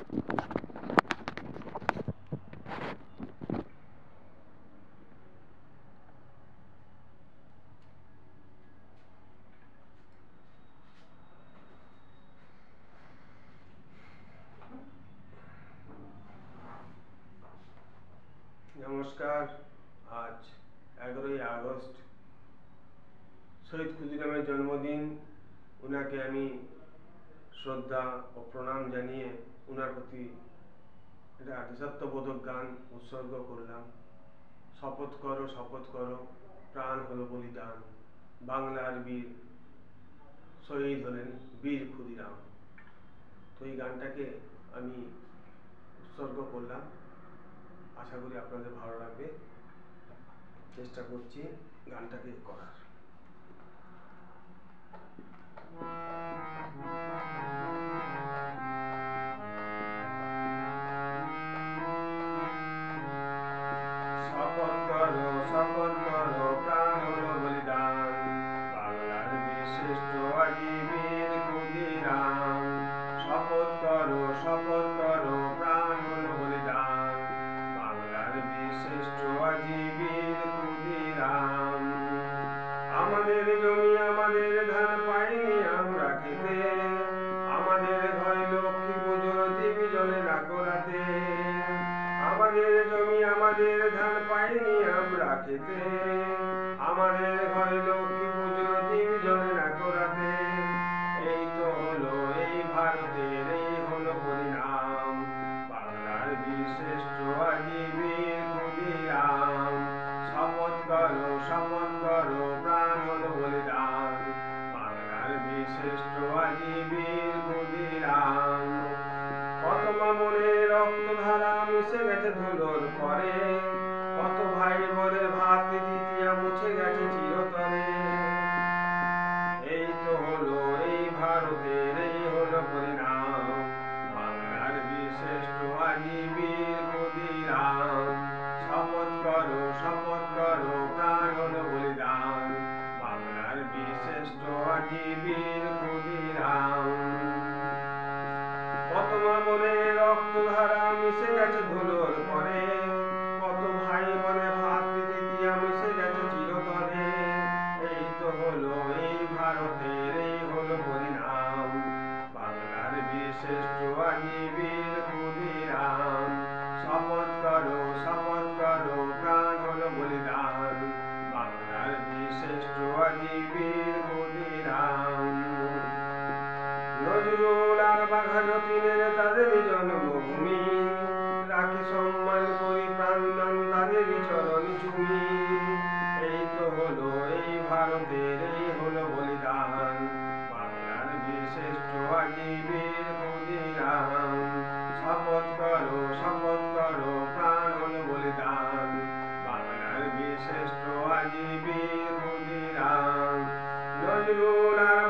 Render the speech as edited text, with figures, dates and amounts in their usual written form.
নমস্কার। আজ 11ই আগস্ট, শহীদ ক্ষুদিরামের জন্মদিন। ওনাকে আমি শ্রদ্ধা ও প্রণাম জানিয়ে ওনার প্রতি একটা দেশাত্মবোধক গান উৎসর্গ করলাম। শপথ করো, শপথ করো, প্রাণ হলো বলিদান, বাংলার বীর শহীদ হলেন বীর ক্ষুদিরাম। তো এই গানটাকে আমি উৎসর্গ করলাম। আশা করি আপনাদের ভালো লাগবে। চেষ্টা করছি গানটাকে করার। শপথ করো, শপথ করো, প্রাণ হলো বলিদান, বাংলার বীর শ্রেষ্ঠ আজি বীর ক্ষুদিরাম। শপথ করো, শপথ করো, প্রাণ হলো বলিদান, বাংলার বীর শ্রেষ্ঠ আজি বীর ক্ষুদিরাম। আমাদের জমি আমাদের ধান পাইনি আমরা খেতে, আমাদের ঘরে লক্ষ্মী পুজোর দিবি জলে না করাতে। আমাদের জমি আমাদের ধান পাইনি আমরা খেতে, আমাদের ঘরে লক্ষ্মী পুজোর দিবি জলে না করাতে। এই তো হলো এই ভারতের, এই হলো পরিণাম, বাংলার বীর শ্রেষ্ঠ আজি বীর ক্ষুদিরাম। শপথ করো, শপথ করো, প্রাণ হলো বলিদান, বাংলার বীর শ্রেষ্ঠ আজি বীর ক্ষুদিরাম। কত মামনের রক্তধারা মিশে গেছে ধুলোর পরে, কত ভাই বোনের ভাত দ্বিতীয়া মুছে গেছে চিরতরে। এই তো হলো এই ভারতের, এই হলো পরিণাম, বাংলার বীর শ্রেষ্ঠ আজি বীর ক্ষুদিরাম। শপথ করো, শপথ করো, প্রাণ হলো বলিদান, বাংলার বীর শ্রেষ্ঠ আজি বীর ক্ষুদিরাম। কত মামনের রক্তধারা মিশে গেছে ধুলোর পরে, কত ভাই বোনের ভাত দ্বিতীয়া মিশে গেছে চিরতরে। এই তো হলো এই ভারতের, এই হলো পরিণাম, বাংলার বীর শ্রেষ্ঠ আজি বীর ক্ষুদিরাম। শপথ করো, শপথ করো, প্রাণ হলো বলিদান, বাংলার বীর শ্রেষ্ঠ আজি বীর ক্ষুদিরাম। নজরুল আর বাঘাযতীনের তাদেরই জন্মভূমি, রাখি সম্মান করি প্রাণদান তাদেরই চরণ চুমি। এই তো হলো এই ভারতের, এই হলো বলিদান, বাংলার বীর শ্রেষ্ঠ আজি বীর ক্ষুদিরাম। শপথ করো, শপথ করো, প্রাণ হলো বলিদান, বাংলার বীর শ্রেষ্ঠ আজি বীর ক্ষুদিরাম। নজরুল আর